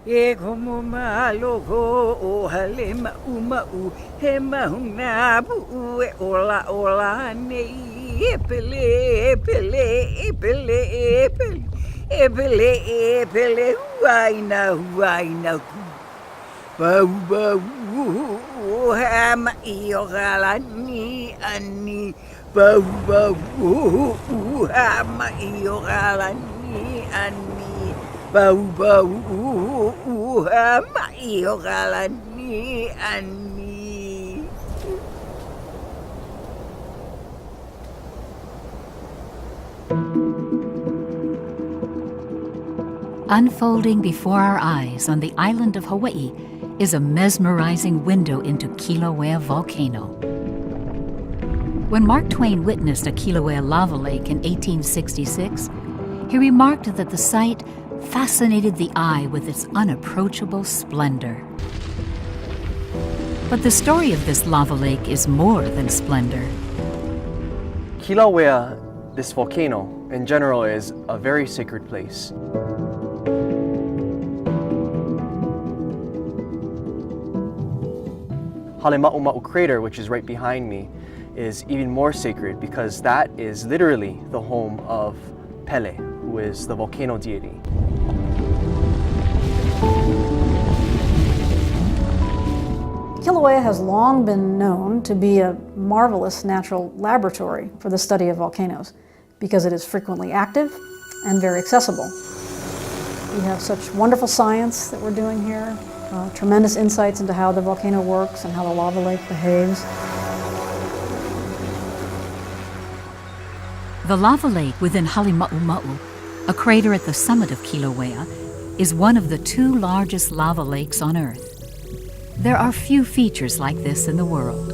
E como maloko o hale ma'u he mahuna bu'u e ola ola nei e pele huaina ku bau hama I o galani ani bau hama I o galani ani bau hama I o galani ani. Unfolding before our eyes on the island of Hawaii is a mesmerizing window into Kilauea Volcano. When Mark Twain witnessed a Kilauea lava lake in 1866, he remarked that the sight fascinated the eye with its unapproachable splendor. But the story of this lava lake is more than splendor. Kilauea, this volcano, in general, is a very sacred place. Halema'uma'u crater, which is right behind me, is even more sacred because that is literally the home of Pele, who is the volcano deity. Kilauea has long been known to be a marvelous natural laboratory for the study of volcanoes because it is frequently active and very accessible. We have such wonderful science that we're doing here, tremendous insights into how the volcano works and how the lava lake behaves. The lava lake within Halema'uma'u, a crater at the summit of Kilauea, is one of the 2 largest lava lakes on Earth. There are few features like this in the world.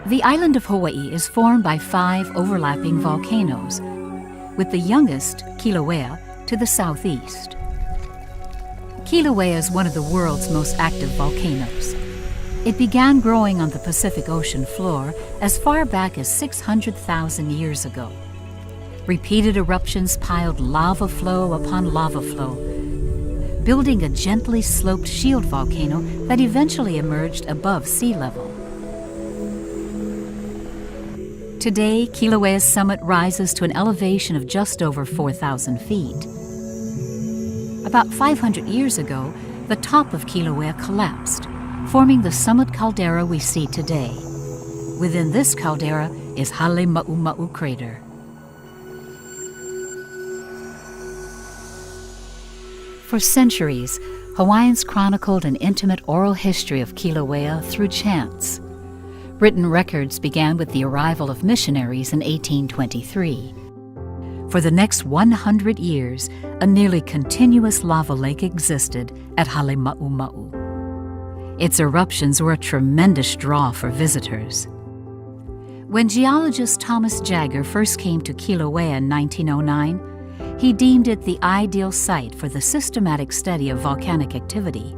The island of Hawaii is formed by 5 overlapping volcanoes, with the youngest, Kilauea, to the southeast. Kilauea is one of the world's most active volcanoes. It began growing on the Pacific Ocean floor as far back as 600,000 years ago. Repeated eruptions piled lava flow upon lava flow, building a gently sloped shield volcano that eventually emerged above sea level. Today, Kilauea's summit rises to an elevation of just over 4,000 feet. About 500 years ago, the top of Kilauea collapsed, forming the summit caldera we see today. Within this caldera is Halema'uma'u crater. For centuries, Hawaiians chronicled an intimate oral history of Kilauea through chants. Written records began with the arrival of missionaries in 1823. For the next 100 years, a nearly continuous lava lake existed at Halema'uma'u. Its eruptions were a tremendous draw for visitors. When geologist Thomas Jaggar first came to Kilauea in 1909, he deemed it the ideal site for the systematic study of volcanic activity.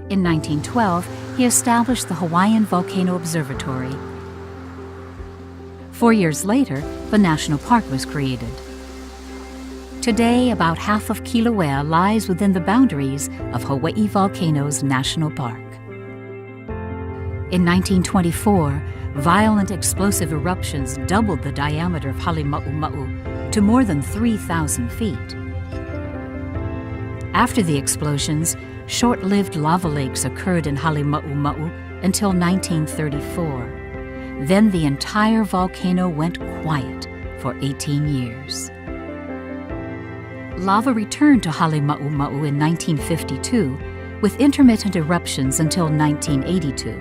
In 1912, he established the Hawaiian Volcano Observatory. 4 years later, the national park was created. Today, about half of Kilauea lies within the boundaries of Hawaii Volcanoes National Park. In 1924, violent explosive eruptions doubled the diameter of Halema'uma'u to more than 3,000 feet. After the explosions, short-lived lava lakes occurred in Halema'uma'u until 1934. Then the entire volcano went quiet for 18 years. Lava returned to Halema'uma'u in 1952 with intermittent eruptions until 1982.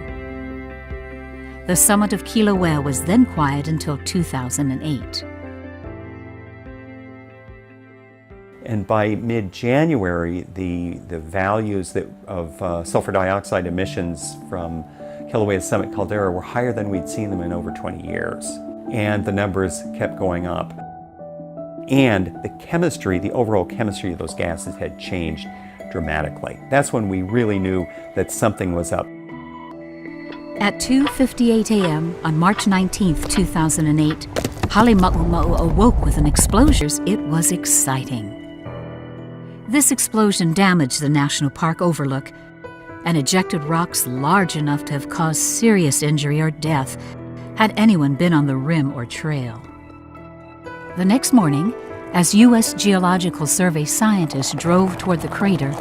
The summit of Kilauea was then quiet until 2008. And by mid-January, the values of sulfur dioxide emissions from Kilauea's summit caldera were higher than we'd seen them in over 20 years. And the numbers kept going up. And the chemistry, the overall chemistry of those gases had changed dramatically. That's when we really knew that something was up. At 2:58 a.m. on March 19, 2008, Halemaumau awoke with an explosion. It was exciting. This explosion damaged the national park overlook and ejected rocks large enough to have caused serious injury or death had anyone been on the rim or trail. The next morning, as U.S. Geological Survey scientists drove toward the crater,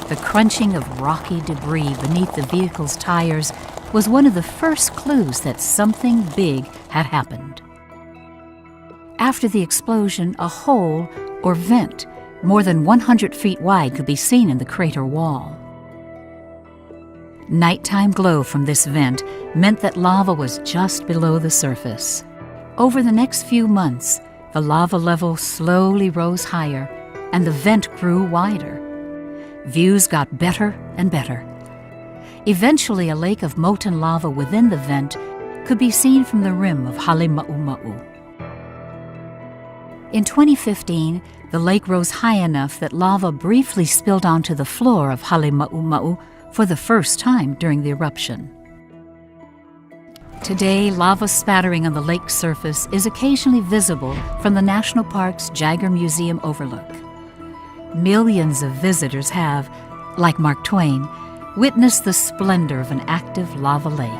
the crunching of rocky debris beneath the vehicle's tires was one of the first clues that something big had happened. After the explosion, a hole or vent more than 100 feet wide could be seen in the crater wall. Nighttime glow from this vent meant that lava was just below the surface. Over the next few months, the lava level slowly rose higher and the vent grew wider. Views got better and better. Eventually, a lake of molten lava within the vent could be seen from the rim of Halemaumau. In 2015, the lake rose high enough that lava briefly spilled onto the floor of Halemaumau for the first time during the eruption. Today, lava spattering on the lake's surface is occasionally visible from the national park's Jaggar Museum overlook. Millions of visitors have, like Mark Twain, witnessed the splendor of an active lava lake.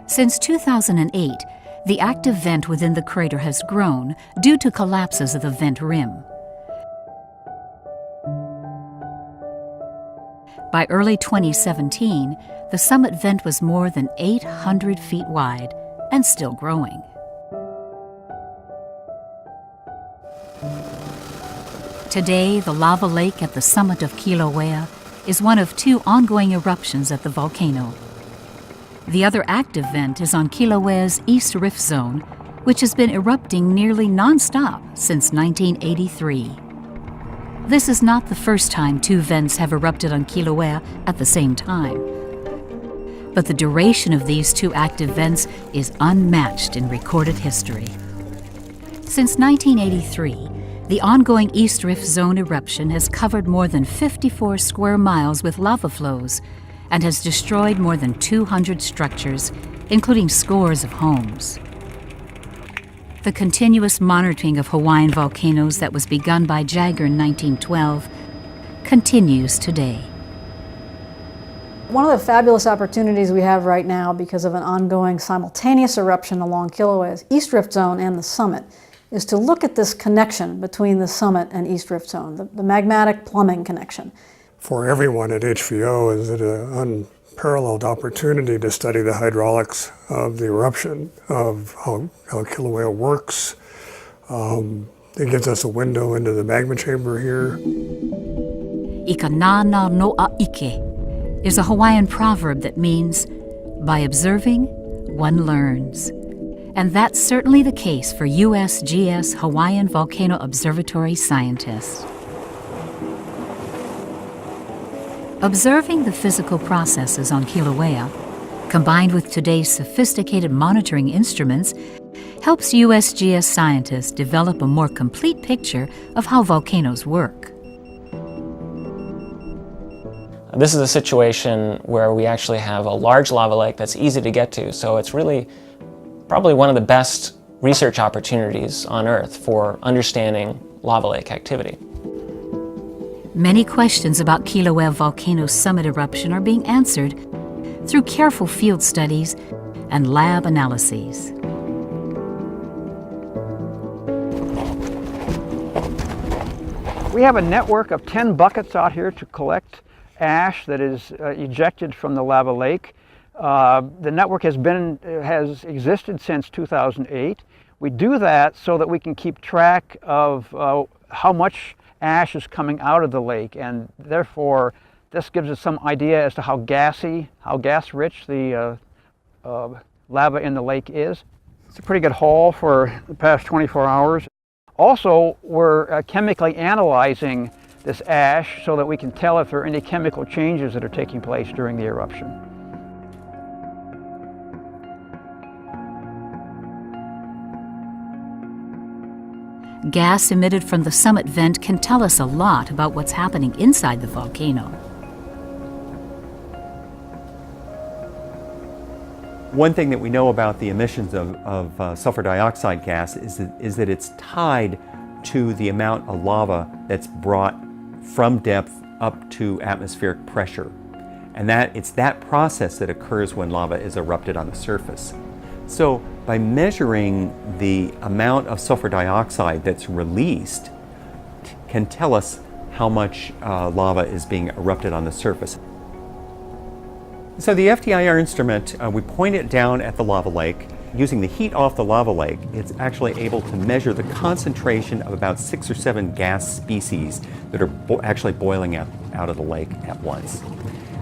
Since 2008, the active vent within the crater has grown due to collapses of the vent rim. By early 2017, the summit vent was more than 800 feet wide and still growing. Today, the lava lake at the summit of Kilauea is one of 2 ongoing eruptions at the volcano. The other active vent is on Kilauea's East Rift Zone, which has been erupting nearly non-stop since 1983. This is not the first time 2 vents have erupted on Kilauea at the same time. But the duration of these 2 active vents is unmatched in recorded history. Since 1983, the ongoing East Rift Zone eruption has covered more than 54 square miles with lava flows and has destroyed more than 200 structures, including scores of homes. The continuous monitoring of Hawaiian volcanoes that was begun by Jaggar in 1912 continues today. One of the fabulous opportunities we have right now because of an ongoing simultaneous eruption along Kilauea's East Rift Zone and the summit is to look at this connection between the summit and East Rift Zone, the magmatic plumbing connection. For everyone at HVO, is it an unparalleled opportunity to study the hydraulics of the eruption, of how Kilauea works. It gives us a window into the magma chamber here. Ika nana noa ike is a Hawaiian proverb that means, by observing, one learns. And that's certainly the case for USGS Hawaiian Volcano Observatory scientists. Observing the physical processes on Kilauea, combined with today's sophisticated monitoring instruments, helps USGS scientists develop a more complete picture of how volcanoes work. This is a situation where we actually have a large lava lake that's easy to get to, so it's really probably one of the best research opportunities on Earth for understanding lava lake activity. Many questions about Kīlauea Volcano's summit eruption are being answered through careful field studies and lab analyses. We have a network of 10 buckets out here to collect ash that is ejected from the lava lake. The network has existed since 2008. We do that so that we can keep track of how much ash is coming out of the lake, and therefore this gives us some idea as to how gas-rich the lava in the lake is. It's a pretty good haul for the past 24 hours. Also, we're chemically analyzing this ash so that we can tell if there are any chemical changes that are taking place during the eruption. gas emitted from the summit vent can tell us a lot about what's happening inside the volcano. One thing that we know about the emissions of sulfur dioxide gas is that it's tied to the amount of lava that's brought from depth up to atmospheric pressure. And it's that process that occurs when lava is erupted on the surface. So by measuring the amount of sulfur dioxide that's released can tell us how much lava is being erupted on the surface. So the FTIR instrument, we point it down at the lava lake. Using the heat off the lava lake, it's actually able to measure the concentration of about 6 or 7 gas species that are actually boiling out of the lake at once.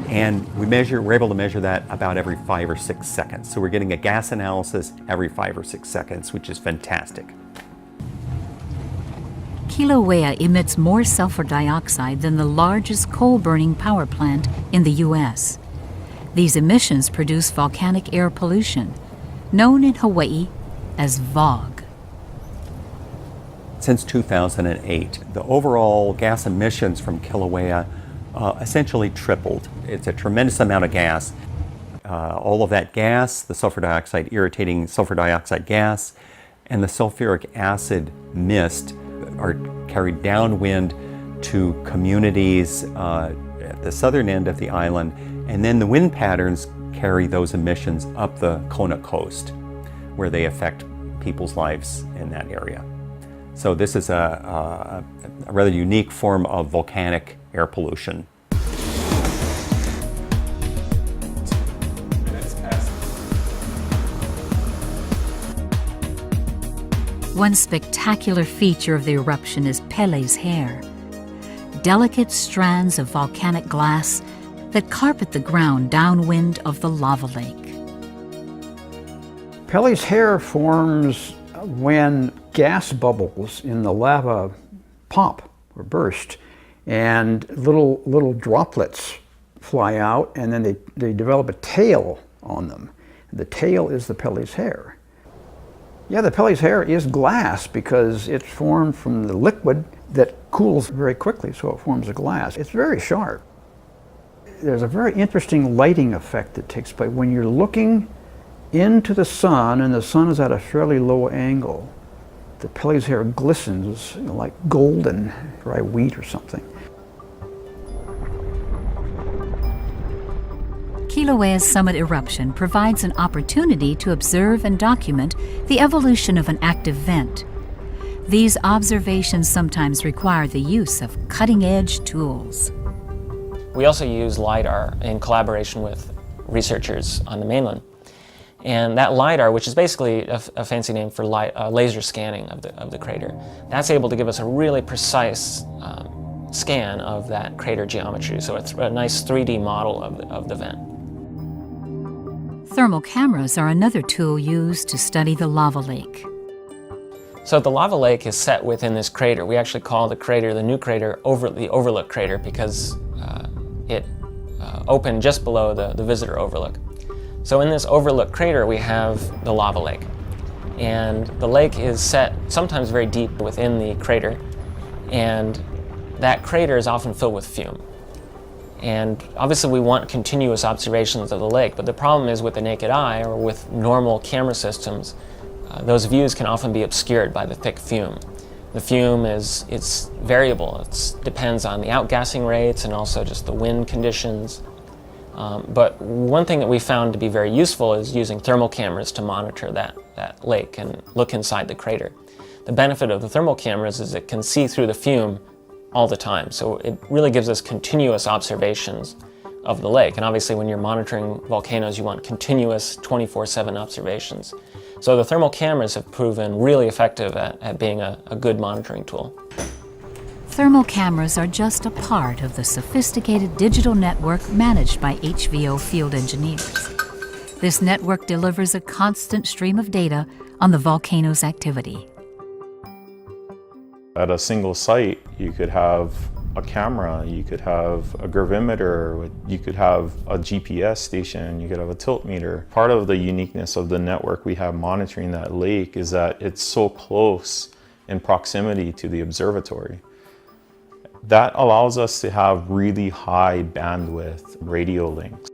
And we're able to measure that about every 5 or 6 seconds. So we're getting a gas analysis every 5 or 6 seconds, which is fantastic. Kilauea emits more sulfur dioxide than the largest coal-burning power plant in the U.S. These emissions produce volcanic air pollution, known in Hawaii as VOG. Since 2008, the overall gas emissions from Kilauea essentially tripled. It's a tremendous amount of gas. All of that gas, the sulfur dioxide, irritating sulfur dioxide gas, and the sulfuric acid mist are carried downwind to communities at the southern end of the island, and then the wind patterns carry those emissions up the Kona coast, where they affect people's lives in that area. So this is a rather unique form of volcanic air pollution. One spectacular feature of the eruption is Pele's hair, delicate strands of volcanic glass that carpet the ground downwind of the lava lake. Pele's hair forms when gas bubbles in the lava pop or burst, and little droplets fly out, and then they develop a tail on them. The tail is the Pele's hair. Yeah, the Pele's hair is glass because it's formed from the liquid that cools very quickly, so it forms a glass. It's very sharp. There's a very interesting lighting effect that takes place when you're looking into the sun and the sun is at a fairly low angle. The Pele's hair glistens, like golden dry wheat or something. Kilauea's summit eruption provides an opportunity to observe and document the evolution of an active vent. These observations sometimes require the use of cutting-edge tools. We also use LiDAR in collaboration with researchers on the mainland. And that LiDAR, which is basically a fancy name for laser scanning of the crater, that's able to give us a really precise scan of that crater geometry. So it's a nice 3D model of the vent. Thermal cameras are another tool used to study the lava lake. So the lava lake is set within this crater. We actually call the crater, the new crater, the overlook crater because it opened just below the visitor overlook. So in this overlook crater, we have the lava lake. And the lake is set sometimes very deep within the crater. And that crater is often filled with fume. And obviously we want continuous observations of the lake, but the problem is with the naked eye or with normal camera systems, those views can often be obscured by the thick fume. The fume it's variable. It depends on the outgassing rates and also just the wind conditions. But one thing that we found to be very useful is using thermal cameras to monitor that lake and look inside the crater. The benefit of the thermal cameras is it can see through the fume all the time, so it really gives us continuous observations of the lake. And obviously when you're monitoring volcanoes, you want continuous 24/7 observations. So the thermal cameras have proven really effective at being a good monitoring tool. Thermal cameras are just a part of the sophisticated digital network managed by HVO field engineers. This network delivers a constant stream of data on the volcano's activity. At a single site, you could have a camera, you could have a gravimeter, you could have a GPS station, you could have a tilt meter. Part of the uniqueness of the network we have monitoring that lake is that it's so close in proximity to the observatory. That allows us to have really high bandwidth radio links.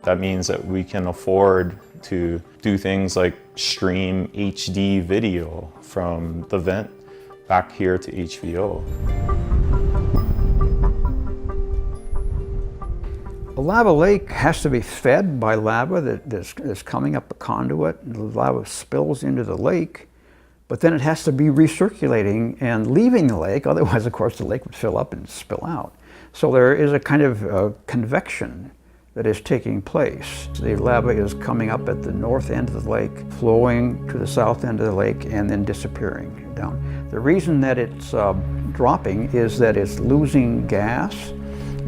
That means that we can afford to do things like stream HD video from the vent back here to HVO. A lava lake has to be fed by lava that's coming up a conduit. The lava spills into the lake, but then it has to be recirculating and leaving the lake. Otherwise, of course, the lake would fill up and spill out. So there is a kind of convection that is taking place. The lava is coming up at the north end of the lake, flowing to the south end of the lake, and then disappearing down. The reason that it's dropping is that it's losing gas,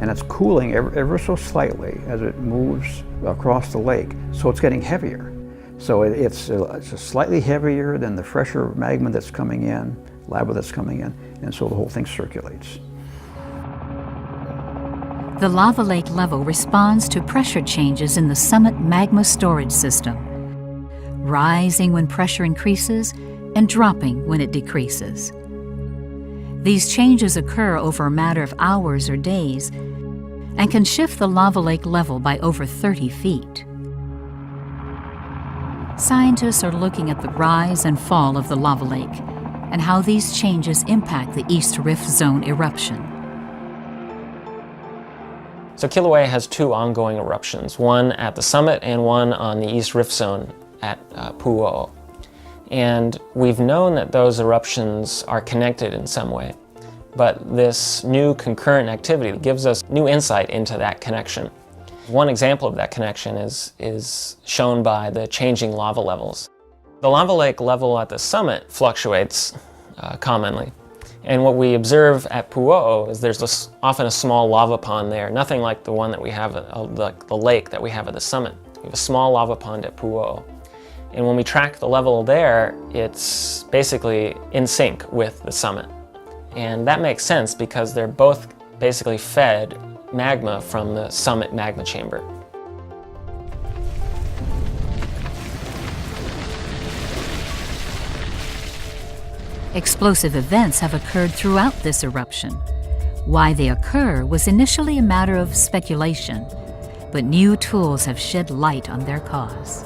and it's cooling ever so slightly as it moves across the lake, so it's getting heavier. So it's slightly heavier than the fresher magma that's coming in, lava that's coming in, and so the whole thing circulates. The lava lake level responds to pressure changes in the summit magma storage system, rising when pressure increases and dropping when it decreases. These changes occur over a matter of hours or days and can shift the lava lake level by over 30 feet. Scientists are looking at the rise and fall of the lava lake and how these changes impact the East Rift Zone eruption. So Kilauea has two ongoing eruptions, one at the summit and one on the East Rift Zone at Pu'u'o. And we've known that those eruptions are connected in some way, but this new concurrent activity gives us new insight into that connection. One example of that connection is shown by the changing lava levels. The lava lake level at the summit fluctuates commonly. And what we observe at Pu'u'o is there's often a small lava pond there, nothing like the one that we have, like the lake that we have at the summit. We have a small lava pond at Pu'u'o. And when we track the level there, it's basically in sync with the summit. And that makes sense because they're both basically fed magma from the summit magma chamber. Explosive events have occurred throughout this eruption. Why they occur was initially a matter of speculation, but new tools have shed light on their cause.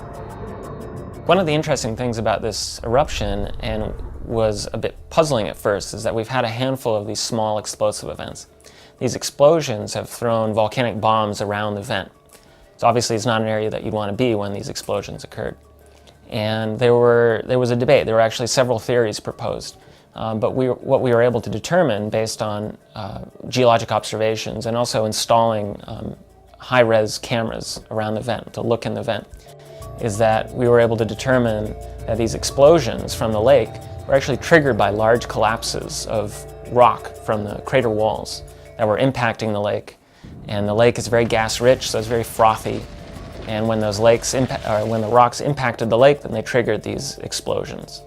One of the interesting things about this eruption, and was a bit puzzling at first, is that we've had a handful of these small explosive events. These explosions have thrown volcanic bombs around the vent. So obviously it's not an area that you'd want to be when these explosions occurred. And there was a debate. There were actually several theories proposed. But what we were able to determine based on geologic observations and also installing high-res cameras around the vent to look in the vent is that we were able to determine that these explosions from the lake were actually triggered by large collapses of rock from the crater walls that were impacting the lake. And the lake is very gas-rich, so it's very frothy. And when those when the rocks impacted the lake, then they triggered these explosions.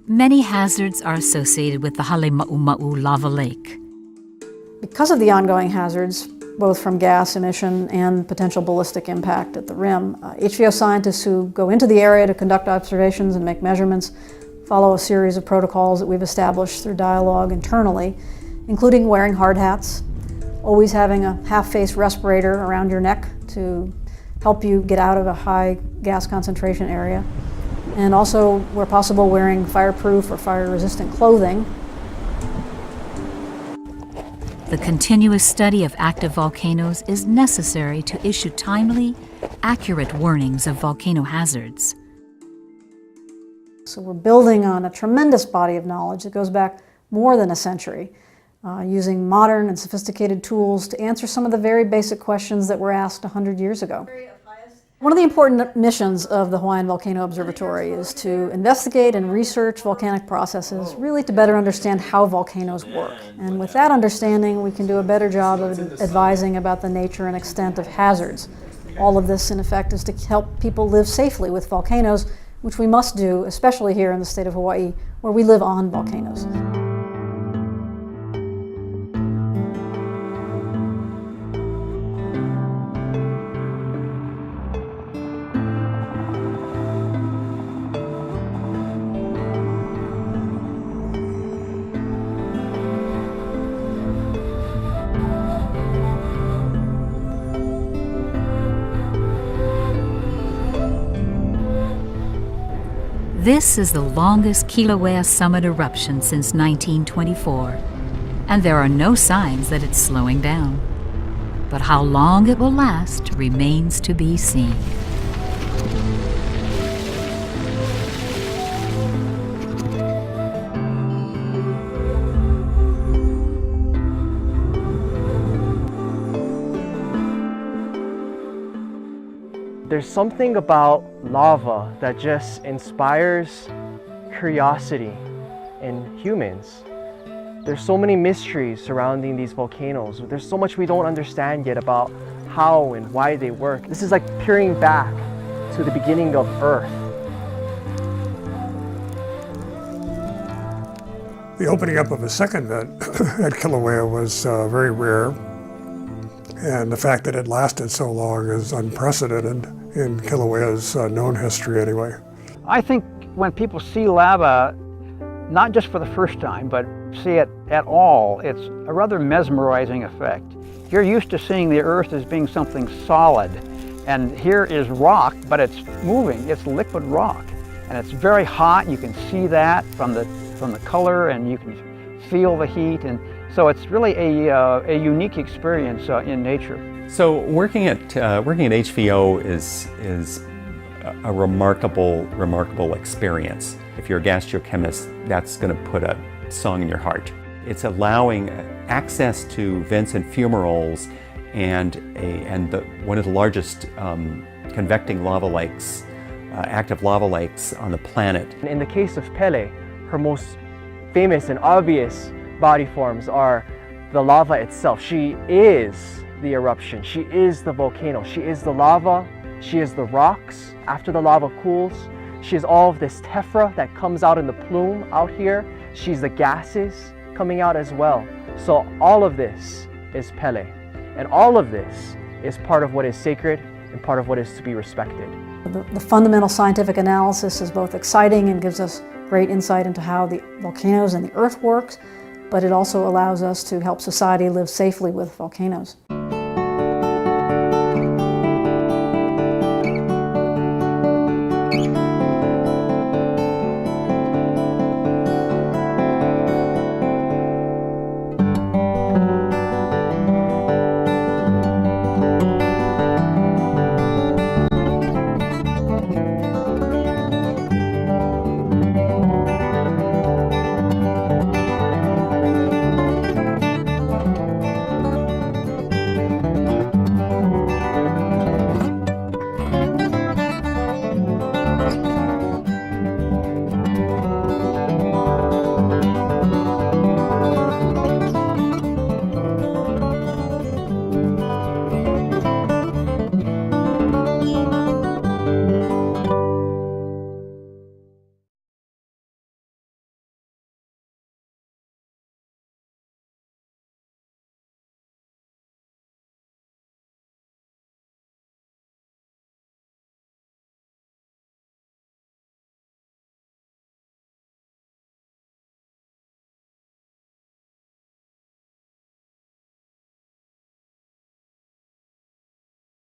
Many hazards are associated with the Halema'uma'u lava lake. Because of the ongoing hazards, both from gas emission and potential ballistic impact at the rim, HVO scientists who go into the area to conduct observations and make measurements follow a series of protocols that we've established through dialogue internally, including wearing hard hats, always having a half-face respirator around your neck to help you get out of a high gas concentration area, and also, where possible, wearing fireproof or fire-resistant clothing. The continuous study of active volcanoes is necessary to issue timely, accurate warnings of volcano hazards. So we're building on a tremendous body of knowledge that goes back more than a century, using modern and sophisticated tools to answer some of the very basic questions that were asked 100 years ago. One of the important missions of the Hawaiian Volcano Observatory is to investigate and research volcanic processes, really to better understand how volcanoes work. And with that understanding, we can do a better job of advising about the nature and extent of hazards. All of this, in effect, is to help people live safely with volcanoes, which we must do, especially here in the state of Hawaii, where we live on volcanoes. This is the longest Kilauea summit eruption since 1924, and there are no signs that it's slowing down. But how long it will last remains to be seen. There's something about lava that just inspires curiosity in humans. There's so many mysteries surrounding these volcanoes. There's so much we don't understand yet about how and why they work. This is like peering back to the beginning of Earth. The opening up of a second vent at Kilauea was very rare, and the fact that it lasted so long is unprecedented in Kilauea's known history anyway. I think when people see lava, not just for the first time, but see it at all, it's a rather mesmerizing effect. You're used to seeing the Earth as being something solid, and here is rock, but it's moving, it's liquid rock. And it's very hot, you can see that from the color, and you can feel the heat, and so it's really a unique experience in nature. So working at HVO is a remarkable experience. If you're a gastrochemist, that's going to put a song in your heart. It's allowing access to vents and fumaroles and one of the largest convecting lava lakes, active lava lakes on the planet. In the case of Pele, her most famous and obvious body forms are the lava itself. She is the eruption, she is the volcano, she is the lava, she is the rocks after the lava cools, she is all of this tephra that comes out in the plume out here, she's the gases coming out as well. So all of this is Pele, and all of this is part of what is sacred and part of what is to be respected. The fundamental scientific analysis is both exciting and gives us great insight into how the volcanoes and the Earth works, but it also allows us to help society live safely with volcanoes.